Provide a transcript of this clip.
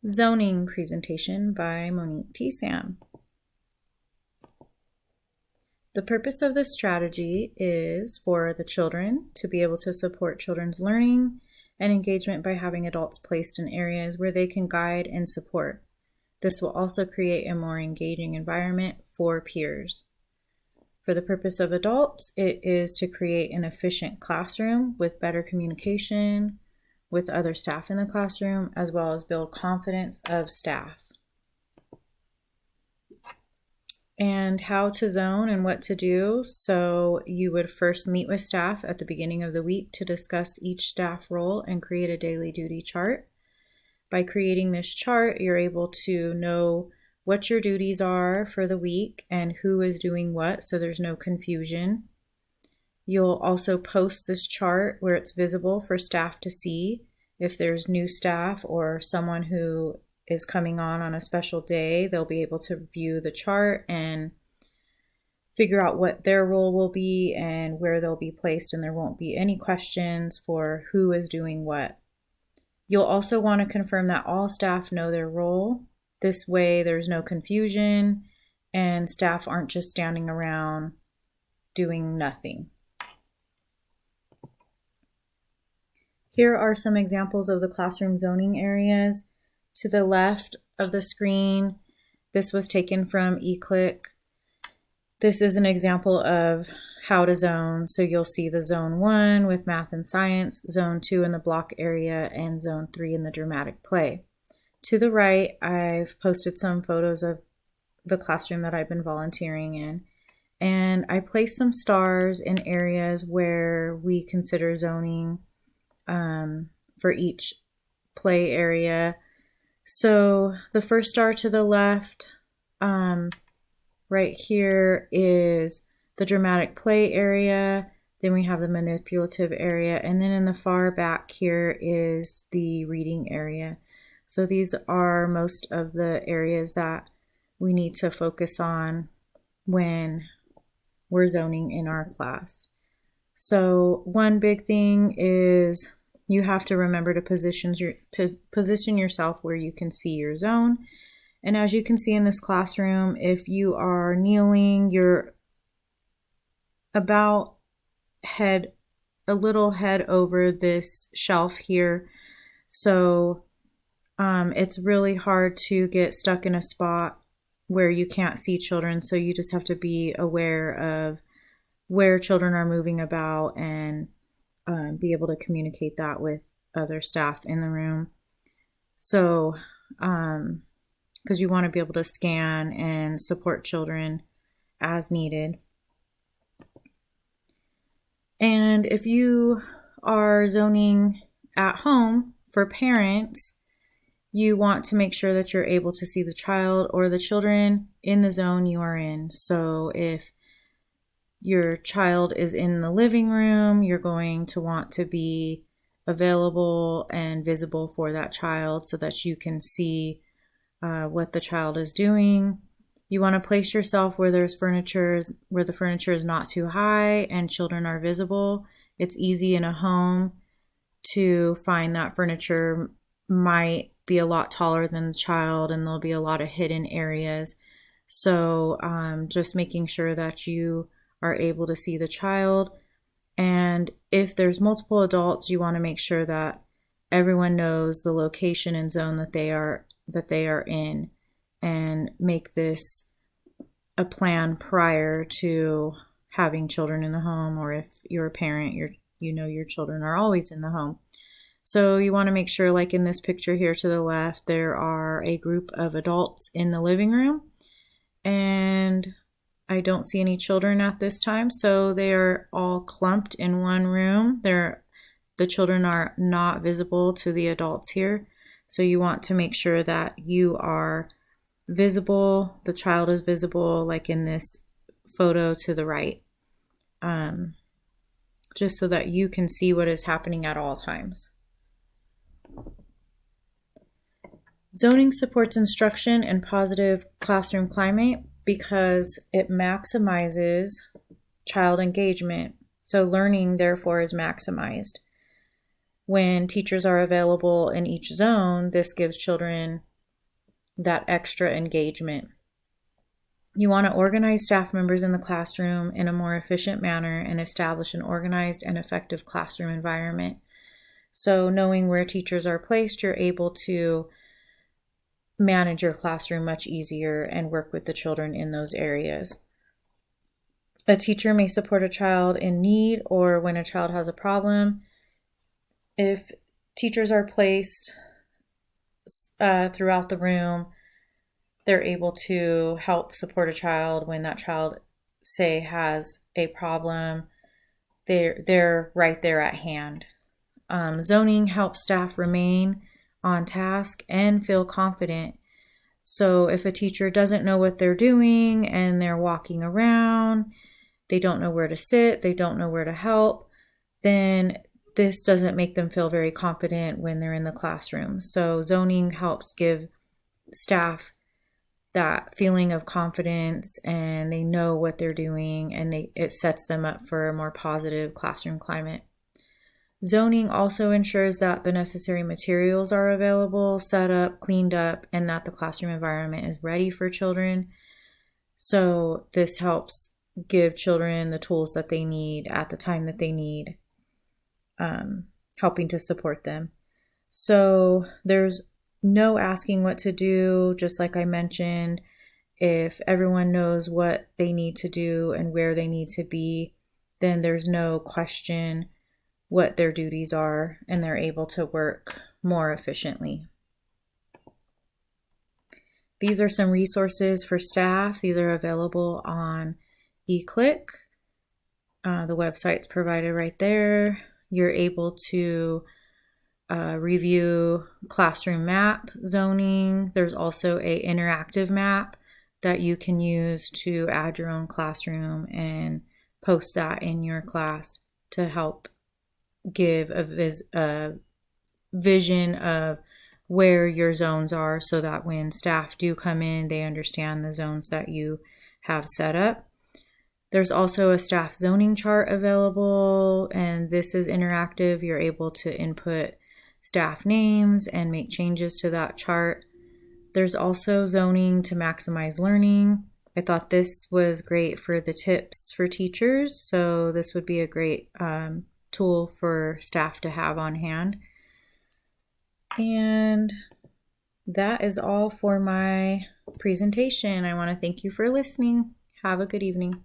Zoning presentation by Monique T. Sam. The purpose of this strategy is for the children to be able to support children's learning and engagement by having adults placed in areas where they can guide and support. This will also create a more engaging environment for peers. For the purpose of adults, it is to create an efficient classroom with better communication with other staff in the classroom, as well as build confidence of staff. And how to zone and what to do. So you would first meet with staff at the beginning of the week to discuss each staff role and create a daily duty chart. By creating this chart, you're able to know what your duties are for the week and who is doing what, so there's no confusion. You'll also post this chart where it's visible for staff to see. If there's new staff or someone who is coming on a special day, they'll be able to view the chart and figure out what their role will be and where they'll be placed, and there won't be any questions for who is doing what. You'll also want to confirm that all staff know their role. This way there's no confusion and staff aren't just standing around doing nothing. Here are some examples of the classroom zoning areas. To the left of the screen, this was taken from eClick. This is an example of how to zone. So you'll see the zone 1 with math and science, zone 2 in the block area, and zone 3 in the dramatic play. To the right, I've posted some photos of the classroom that I've been volunteering in. And I placed some stars in areas where we consider zoning for each play area. So the first star to the left, right here, is the dramatic play area. Then we have the manipulative area, and then in the far back here is the reading area. So these are most of the areas that we need to focus on when we're zoning in our class. So one big thing is you have to remember to position yourself where you can see your zone. And as you can see in this classroom, if you are kneeling, you're about a little head over this shelf here. So it's really hard to get stuck in a spot where you can't see children. So you just have to be aware of where children are moving about and be able to communicate that with other staff in the room. So, because you want to be able to scan and support children as needed. And if you are zoning at home for parents, you want to make sure that you're able to see the child or the children in the zone you are in. So if your child is in the living room, you're going to want to be available and visible for that child so that you can see what the child is doing. You want to place yourself where there's where the furniture is not too high and children are visible. It's easy in a home to find that furniture might be a lot taller than the child and there'll be a lot of hidden areas. So just making sure that you are able to see the child. And if there's multiple adults, you want to make sure that everyone knows the location and zone that they are in, and make this a plan prior to having children in the home, or if you're a parent, you know your children are always in the home. So you want to make sure, like in this picture here to the left, there are a group of adults in the living room, and I don't see any children at this time, so they are all clumped in one room. The children are not visible to the adults here, so you want to make sure that you are visible, the child is visible, like in this photo to the right, just so that you can see what is happening at all times. Zoning supports instruction and positive classroom climate because it maximizes child engagement. So learning, therefore, is maximized. When teachers are available in each zone, this gives children that extra engagement. You want to organize staff members in the classroom in a more efficient manner and establish an organized and effective classroom environment. So knowing where teachers are placed, you're able to manage your classroom much easier and work with the children in those areas. A teacher may support a child in need or when a child has a problem. If teachers are placed throughout the room, they're able to help support a child when that child, say, has a problem. They're right there at hand. Zoning helps staff remain on task and feel confident. So if a teacher doesn't know what they're doing and they're walking around, they don't know where to sit, they don't know where to help, then this doesn't make them feel very confident when they're in the classroom. So zoning helps give staff that feeling of confidence and they know what they're doing, and it sets them up for a more positive classroom climate. Zoning also ensures that the necessary materials are available, set up, cleaned up, and that the classroom environment is ready for children. So this helps give children the tools that they need at the time that they need, helping to support them. So there's no asking what to do, just like I mentioned. If everyone knows what they need to do and where they need to be, then there's no question what their duties are, and they're able to work more efficiently. These are some resources for staff. These are available on eClick. The website's provided right there. You're able to review classroom map zoning. There's also an interactive map that you can use to add your own classroom and post that in your class to help give a vision of where your zones are, so that when staff do come in, they understand the zones that you have set up. There's also a staff zoning chart available, and this is interactive. You're able to input staff names and make changes to that chart. There's also zoning to maximize learning. I thought this was great for the tips for teachers, so this would be a great tool for staff to have on hand. And that is all for my presentation. I want to thank you for listening. Have a good evening.